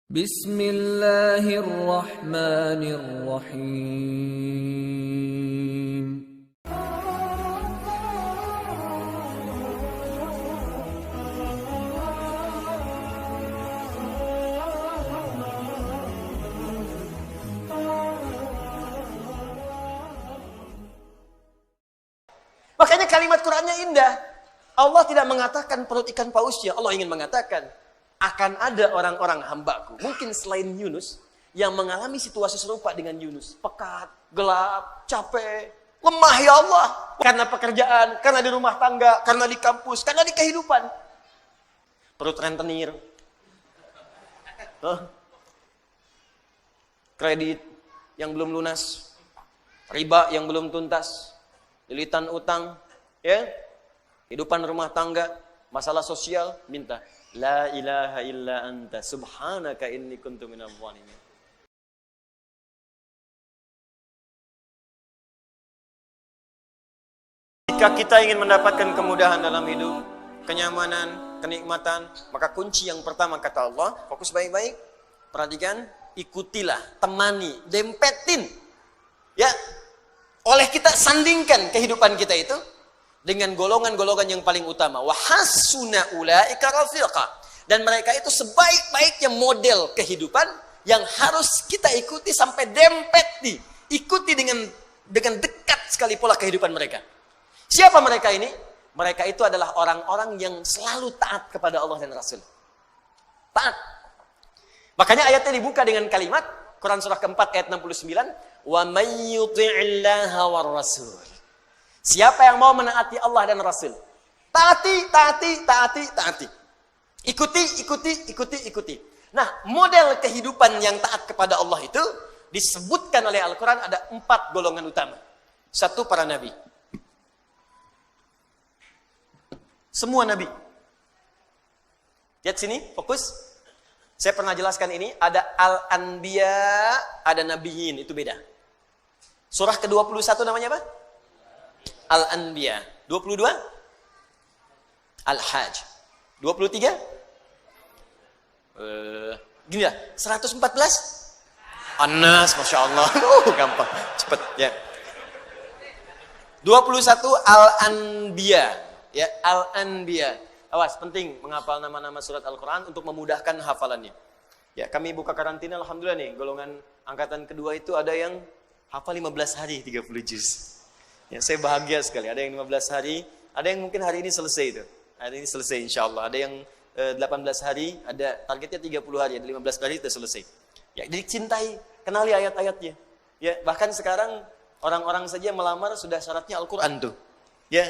Bismillahirrahmanirrahim. Makanya kalimat Qur'annya indah. Allah tidak mengatakan perut ikan pausnya. Allah ingin mengatakan, akan ada orang-orang hambaku, mungkin selain Yunus, yang mengalami situasi serupa dengan Yunus. Pekat, gelap, capek, lemah ya Allah. Karena pekerjaan, karena di rumah tangga, karena di kampus, karena di kehidupan. Perut rentenir. Kredit yang belum lunas. Riba yang belum tuntas. Lilitan utang, ya, kehidupan rumah tangga, masalah sosial, minta la ilaha illa anta subhanaka inni kuntu minadh dhalimin. Jika kita ingin mendapatkan kemudahan dalam hidup, kenyamanan, kenikmatan, maka kunci yang pertama kata Allah, fokus baik-baik, perhatikan, ikutilah, temani, dempetin, ya. Oleh kita sandingkan kehidupan kita itu dengan golongan-golongan yang paling utama. Wa hasuna ulaika rafiqa. Dan mereka itu sebaik-baiknya model kehidupan yang harus kita ikuti sampai dempet ikuti dengan dekat sekali pola kehidupan mereka. Siapa mereka ini? Mereka itu adalah orang-orang yang selalu taat kepada Allah dan Rasul. Taat. Makanya ayatnya dibuka dengan kalimat Quran surah keempat ayat 69. Wa may yuti'illaha war rasul. Siapa yang mau menaati Allah dan Rasul, taati. Ikuti. Nah, model kehidupan yang taat kepada Allah itu disebutkan oleh Al-Quran ada 4 golongan utama. 1, para nabi. Semua nabi. Lihat sini, fokus. Saya pernah jelaskan ini, ada al-anbiya, ada nabiyin, itu beda. Surah ke-21 namanya apa? Al-Anbiya. 22? Al-Hajj. 23? Gini lah, 114? An-Nas, Masya Allah. Gampang, cepet ya. 21 Al-Anbiya. Ya, Al-Anbiya. Awas, penting menghafal nama-nama surat Al-Quran untuk memudahkan hafalannya. Ya, kami buka karantina, alhamdulillah nih, golongan angkatan kedua itu ada yang hafal 15 hari 30 juz. Ya, saya bahagia sekali. Ada yang 15 hari, ada yang mungkin hari ini selesai itu. Hari ini selesai insya Allah. Ada yang 18 hari, ada targetnya 30 hari, ada 15 hari sudah selesai. Ya, jadi cintai, kenali ayat-ayatnya. Ya, bahkan sekarang orang-orang saja melamar sudah syaratnya Al-Quran tuh. Ya.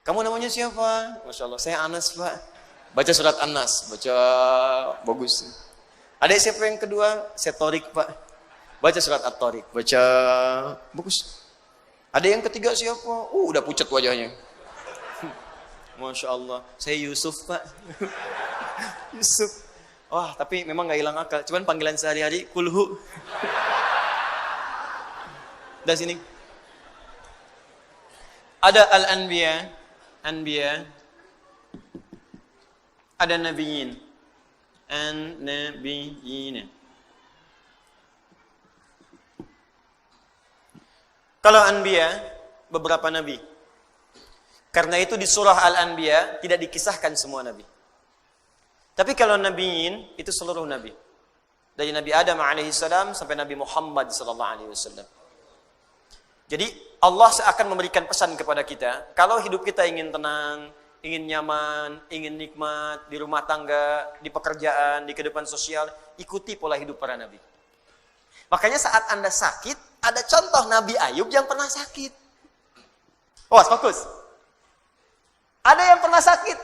Kamu namanya siapa? Masya Allah, saya Anas Pak. Baca surat An-Nas, baca bagus. Ada siapa yang kedua? Saya Torik Pak. Baca surat At-Torik, baca bagus. Ada yang ketiga siapa? Udah pucat wajahnya. Masya Allah, saya Yusuf Pak. Yusuf. Wah, tapi memang gak hilang akal. Cuman panggilan sehari-hari, kulhu. Dari sini. Ada Al-Anbiya. Anbiya, ada nabiyin, an-nabiyyin. Kalau anbiya, beberapa nabi. Karena itu di surah Al-Anbiya tidak dikisahkan semua nabi. Tapi kalau nabiyin itu seluruh nabi. Dari Nabi Adam alaihissalam sampai Nabi Muhammad sallallahu alaihi wasallam. Jadi Allah akan memberikan pesan kepada kita, kalau hidup kita ingin tenang, ingin nyaman, ingin nikmat, di rumah tangga, di pekerjaan, di kehidupan sosial, ikuti pola hidup para nabi. Makanya saat Anda sakit, ada contoh Nabi Ayub yang pernah sakit. Fokus. Ada yang pernah sakit.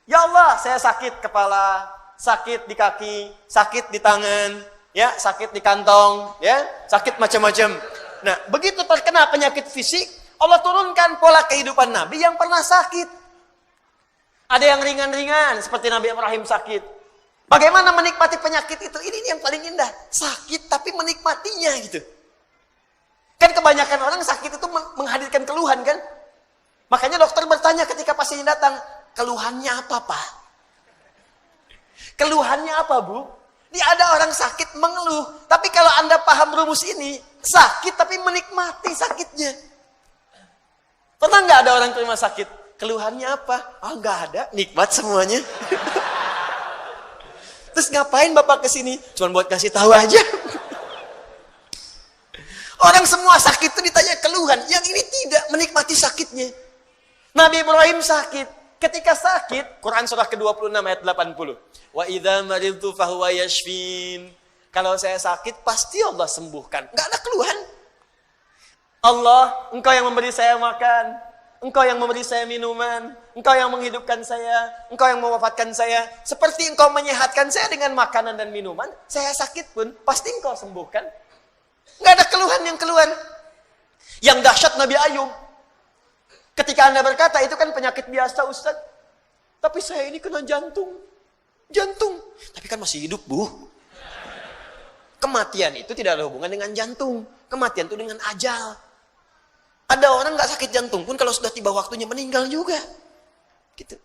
Ya Allah, saya sakit kepala, sakit di kaki, sakit di tangan, ya, sakit di kantong, ya, sakit macam-macam. Nah, begitu terkena penyakit fisik, Allah turunkan pola kehidupan Nabi yang pernah sakit. Ada yang ringan-ringan, seperti Nabi Ibrahim sakit. Bagaimana menikmati penyakit itu? Ini yang paling indah. Sakit tapi menikmatinya gitu. Kan kebanyakan orang sakit itu menghadirkan keluhan kan? Makanya dokter bertanya ketika pasien datang, keluhannya apa Pak? Keluhannya apa Bu? Ada orang sakit mengeluh. Tapi kalau Anda paham rumus ini, sakit tapi menikmati sakitnya. Pernah nggak ada orang terima sakit? Keluhannya apa? Nggak ada, nikmat semuanya. Terus ngapain Bapak kesini? Cuma buat kasih tahu aja. Orang semua sakit itu ditanya keluhan. Yang ini tidak, menikmati sakitnya. Nabi Ibrahim sakit. Ketika sakit, Quran surah ke-26 ayat 80. Wa idza maridtu fahuwa yashfin. Kalau saya sakit, pasti Allah sembuhkan. Enggak ada keluhan. Allah, Engkau yang memberi saya makan. Engkau yang memberi saya minuman. Engkau yang menghidupkan saya. Engkau yang mewafatkan saya. Seperti Engkau menyehatkan saya dengan makanan dan minuman. Saya sakit pun, pasti Engkau sembuhkan. Enggak ada keluhan yang keluar. Yang dahsyat Nabi Ayub. Ketika Anda berkata, itu kan penyakit biasa Ustaz. Tapi saya ini kena jantung. Jantung. Tapi kan masih hidup, Bu. Kematian itu tidak ada hubungan dengan jantung. Kematian itu dengan ajal. Ada orang nggak sakit jantung pun kalau sudah tiba waktunya meninggal juga. Gitu.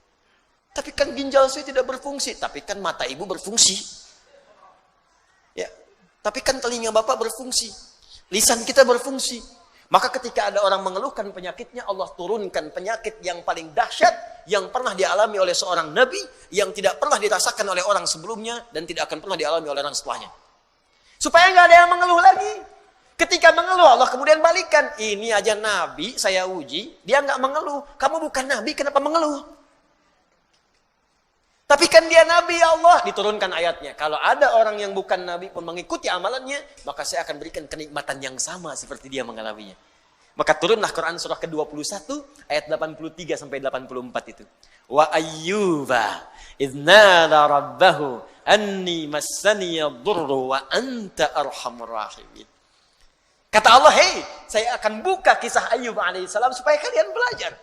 Tapi kan ginjal saya tidak berfungsi. Tapi kan mata ibu berfungsi. Ya. Tapi kan telinga Bapak berfungsi. Lisan kita berfungsi. Maka ketika ada orang mengeluhkan penyakitnya, Allah turunkan penyakit yang paling dahsyat yang pernah dialami oleh seorang nabi, yang tidak pernah dirasakan oleh orang sebelumnya dan tidak akan pernah dialami oleh orang setelahnya. Supaya nggak ada yang mengeluh lagi. Ketika mengeluh, Allah kemudian balikan. Ini aja nabi saya uji, dia nggak mengeluh. Kamu bukan nabi, kenapa mengeluh? Tapi kan dia nabi, ya Allah. Diturunkan ayatnya. Kalau ada orang yang bukan nabi pun mengikuti amalannya, maka saya akan berikan kenikmatan yang sama seperti dia mengalaminya. Maka turunlah Quran surah ke-21 ayat 83 sampai 84 itu. Wa ayyuba idznada rabbahu anni massani yadurru wa anta arhamur rahimin. Kata Allah, "Hei, saya akan buka kisah Ayyub alaihissalam supaya kalian belajar."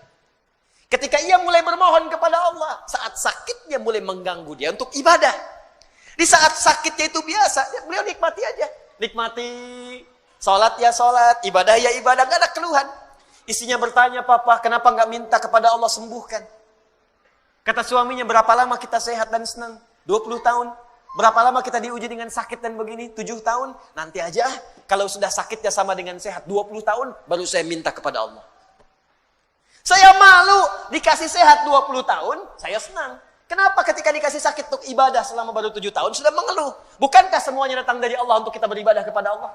Ketika ia mulai bermohon kepada Allah, saat sakitnya mulai mengganggu dia untuk ibadah. Di saat sakitnya itu biasa, beliau nikmati aja. Nikmati, sholat ya sholat, ibadah ya ibadah, gak ada keluhan. Istrinya bertanya, "Papa, kenapa gak minta kepada Allah sembuhkan?" Kata suaminya, "Berapa lama kita sehat dan senang? 20 tahun. Berapa lama kita diuji dengan sakit dan begini? 7 tahun. Nanti aja, kalau sudah sakitnya sama dengan sehat 20 tahun, baru saya minta kepada Allah." Saya malu dikasih sehat 20 tahun, saya senang. Kenapa ketika dikasih sakit untuk ibadah selama baru 7 tahun sudah mengeluh? Bukankah semuanya datang dari Allah untuk kita beribadah kepada Allah?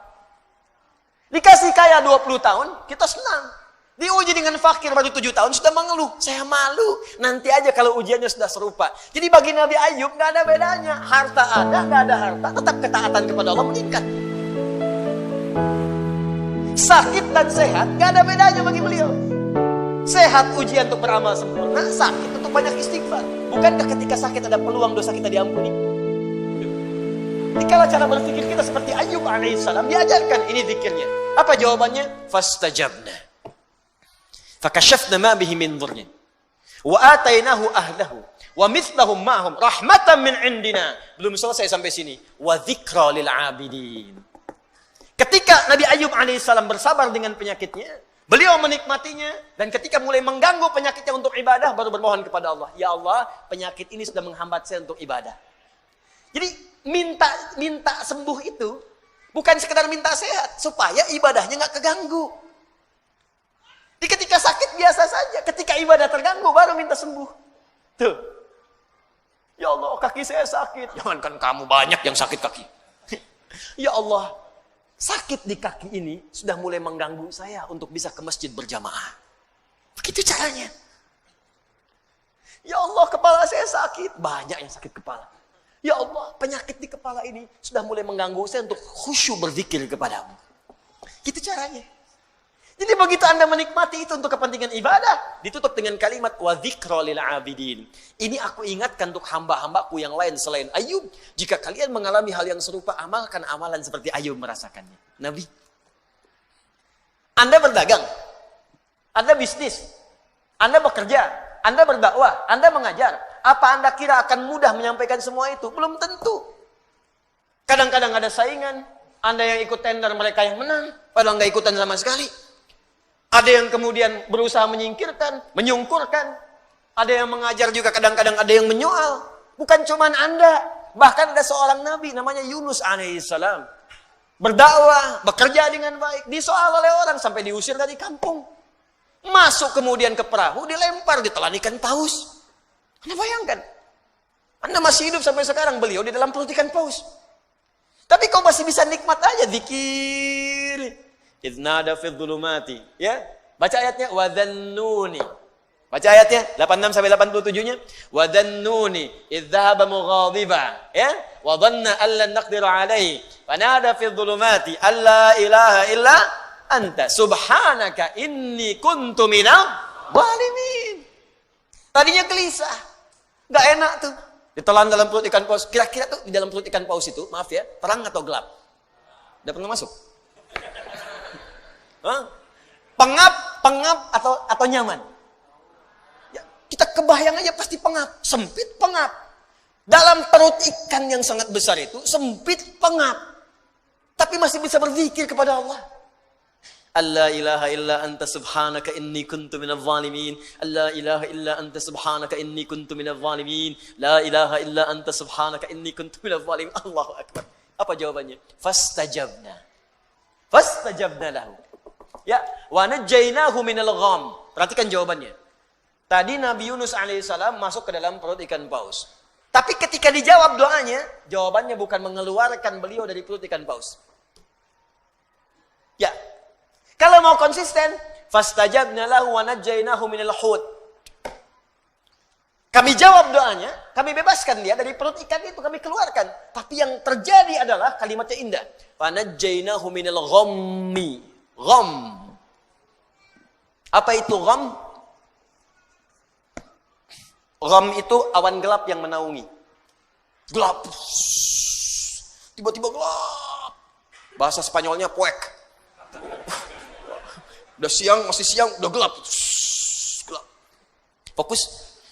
Dikasih kaya 20 tahun, kita senang. Diuji dengan fakir baru 7 tahun sudah mengeluh. Saya malu. Nanti aja kalau ujiannya sudah serupa. Jadi bagi Nabi Ayub nggak ada bedanya. Harta ada, nggak ada harta, tetap ketaatan kepada Allah meningkat. Sakit dan sehat nggak ada bedanya bagi beliau. Sehat ujian untuk beramal sempurna, sakit untuk banyak istighfar. Bukankah ketika sakit ada peluang dosa kita diampuni? Dikala cara berpikir kita seperti Ayyub alaihissalam, diajarkan ini zikirnya. Apa jawabannya? Fastajabna. Fakashafna ma bihi min dhurrin. Wa atainahu ahlahu. Wa mithlahum ma'hum rahmatan min indina. Belum selesai sampai sini. Wa dzikra lil 'abidin. Ketika Nabi Ayyub alaihissalam bersabar dengan penyakitnya, beliau menikmatinya, dan ketika mulai mengganggu penyakitnya untuk ibadah, baru bermohon kepada Allah. Ya Allah, penyakit ini sudah menghambat saya untuk ibadah. Jadi minta sembuh itu bukan sekedar minta sehat, supaya ibadahnya nggak keganggu. Jadi ketika sakit biasa saja, ketika ibadah terganggu baru minta sembuh. Tuh. Ya Allah, kaki saya sakit. Jangankan kamu, banyak yang sakit kaki. Ya Allah, sakit di kaki ini sudah mulai mengganggu saya untuk bisa ke masjid berjamaah. Begitu caranya. Ya Allah, kepala saya sakit. Banyak yang sakit kepala. Ya Allah, penyakit di kepala ini sudah mulai mengganggu saya untuk khusyuk berzikir kepadamu. Gitu caranya. Jadi begitu Anda menikmati itu untuk kepentingan ibadah, ditutup dengan kalimat wa dzikra lil 'abidin. Ini aku ingatkan untuk hamba-hambaku yang lain selain Ayub. Jika kalian mengalami hal yang serupa, amalkan amalan seperti Ayub merasakannya. Nabi. Anda berdagang, Anda bisnis, Anda bekerja, Anda berdakwah, Anda mengajar. Apa Anda kira akan mudah menyampaikan semua itu? Belum tentu. Kadang-kadang ada saingan, Anda yang ikut tender, mereka yang menang, padahal nggak ikutan sama sekali. Ada yang kemudian berusaha menyingkirkan, menyungkurkan. Ada yang mengajar juga kadang-kadang ada yang menyoal. Bukan cuma Anda. Bahkan ada seorang nabi namanya Yunus alaihissalam. Berdakwah, bekerja dengan baik. Disoal oleh orang sampai diusir dari kampung. Masuk kemudian ke perahu, dilempar, ditelan ikan paus. Anda bayangkan. Anda masih hidup sampai sekarang, beliau di dalam perut ikan paus. Tapi kau masih bisa nikmat aja zikir. Idnada fi dhulumati. Ya, baca ayatnya wadhannuni. Baca ayatnya 86 sampai 87-nya. Wadhannuni idh dhahaba mughadiba, ya? Wa dhanna an lan naqdir alayhi. Fanada fi dhulumati alla ilaha illa anta subhanaka inni kuntu minadh dhalimin. Tadinya gelisah. Enggak enak tuh. Ditelan dalam perut ikan paus. Kira-kira tuh di dalam perut ikan paus itu, maaf ya, terang atau gelap? Udah pernah masuk? Hah? Pengap atau nyaman? Ya, kita kebayang aja pasti pengap, sempit pengap. Dalam perut ikan yang sangat besar itu sempit pengap. Tapi masih bisa berzikir kepada Allah. Allah ilaha illa anta subhanaka inni kuntu minadh zalimin. Allah ilaha illa anta subhanaka inni kuntu minadh zalimin. La ilaha illa anta subhanaka inni kuntu minadh zalimin. Allahu akbar. Apa jawabannya? Fastajabna lahu. Ya, wa najjaynahu minal gham. Perhatikan jawabannya. Tadi Nabi Yunus alaihissalam masuk ke dalam perut ikan paus. Tapi ketika dijawab doanya, jawabannya bukan mengeluarkan beliau dari perut ikan paus. Ya. Kalau mau konsisten, fastajabna lahu wa najjaynahu minal hut. Kami jawab doanya, kami bebaskan dia dari perut ikan itu, kami keluarkan. Tapi yang terjadi adalah kalimatnya indah. Fa najjaynahu minal ghammi. Gham. Apa itu gham? Gham itu awan gelap yang menaungi. Gelap. Tiba-tiba gelap. Bahasa Spanyolnya puek. Udah siang, masih siang, udah gelap. Gelap. Fokus.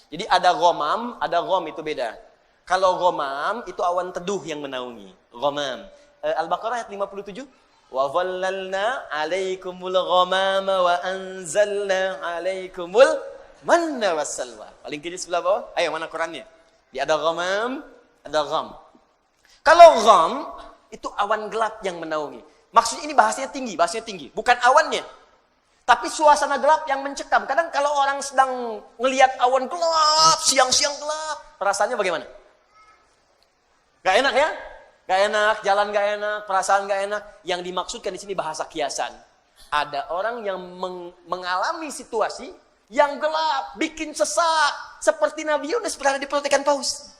Jadi ada ghamam, ada gham itu beda. Kalau ghamam itu awan teduh yang menaungi. Ghamam. Al-Baqarah ayat 57. Wa dhallalna 'alaikumul ghamama wa anzalna 'alaikumul manna wassalwa. Paling kiri sebelah bawah. Ayo mana Qurannya? Di ada ghamam, ada gham. Kalau gham itu awan gelap yang menaungi. Maksudnya ini bahasanya tinggi, bukan awannya. Tapi suasana gelap yang mencekam. Kadang kalau orang sedang ngelihat awan gelap, siang-siang gelap, perasaannya bagaimana? Gak enak ya? Gak enak, jalan gak enak, perasaan gak enak. Yang dimaksudkan di sini bahasa kiasan. Ada orang yang mengalami situasi yang gelap, bikin sesak. Seperti Nabi Yunus berada di perut ikan paus.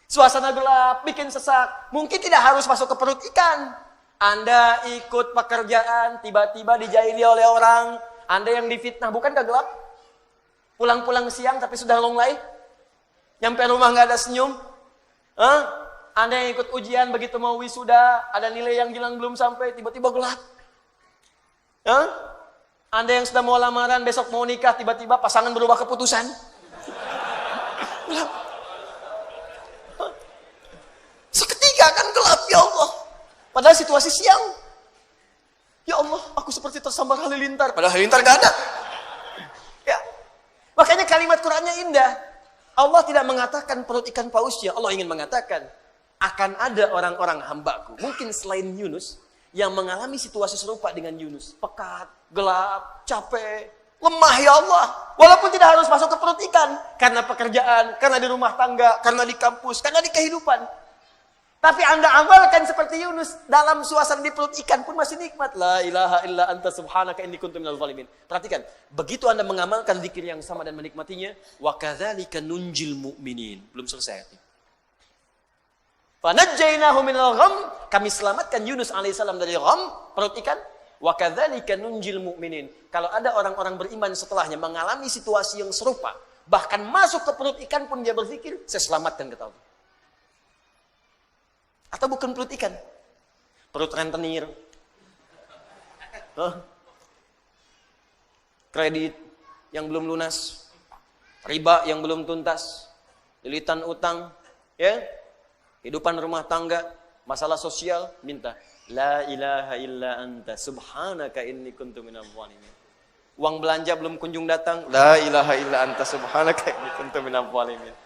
Suasana gelap, bikin sesak. Mungkin tidak harus masuk ke perut ikan. Anda ikut pekerjaan, tiba-tiba dijahili oleh orang. Anda yang difitnah, bukankah gelap? Pulang-pulang siang tapi sudah longlai. Nyampe rumah gak ada senyum. Anda yang ikut ujian, begitu mau wisuda, ada nilai yang hilang belum sampai, tiba-tiba gelap. Anda yang sudah mau lamaran, besok mau nikah, tiba-tiba pasangan berubah keputusan. Gelap. Seketika kan gelap, ya Allah. Padahal situasi siang. Ya Allah, aku seperti tersambar halilintar. Padahal halilintar gak ada. Ya. Makanya kalimat Qur'annya indah. Allah tidak mengatakan perut ikan pausnya. Allah ingin mengatakan, akan ada orang-orang hambaku, mungkin selain Yunus, yang mengalami situasi serupa dengan Yunus. Pekat, gelap, capek, lemah ya Allah. Walaupun tidak harus masuk ke perut ikan. Karena pekerjaan, karena di rumah tangga, karena di kampus, karena di kehidupan. Tapi Anda amalkan seperti Yunus, dalam suasana di perut ikan pun masih nikmat. La ilaha illa anta subhanaka inni kuntu minadh zalimin. Perhatikan, begitu Anda mengamalkan zikir yang sama dan menikmatinya, wa kadzalika nunjil mu'minin. Belum selesai ayatnya. Fa najjaynahu minal gham, kami selamatkan Yunus alaihissalam dari gham, perut ikan. Wa kadzalika nunjil mu'minin. Kalau ada orang-orang beriman setelahnya mengalami situasi yang serupa, bahkan masuk ke perut ikan pun dia berzikir, saya selamatkan kata Allah. Atau bukan perut ikan, perut rentenir, kredit yang belum lunas, riba yang belum tuntas, lilitan utang, ya, kehidupan rumah tangga, masalah sosial, minta la ilaha illa anta subhanaka inni kuntu minadh dhalimin. Uang belanja belum kunjung datang, la ilaha illa anta subhanaka inni kuntu minadh dhalimin.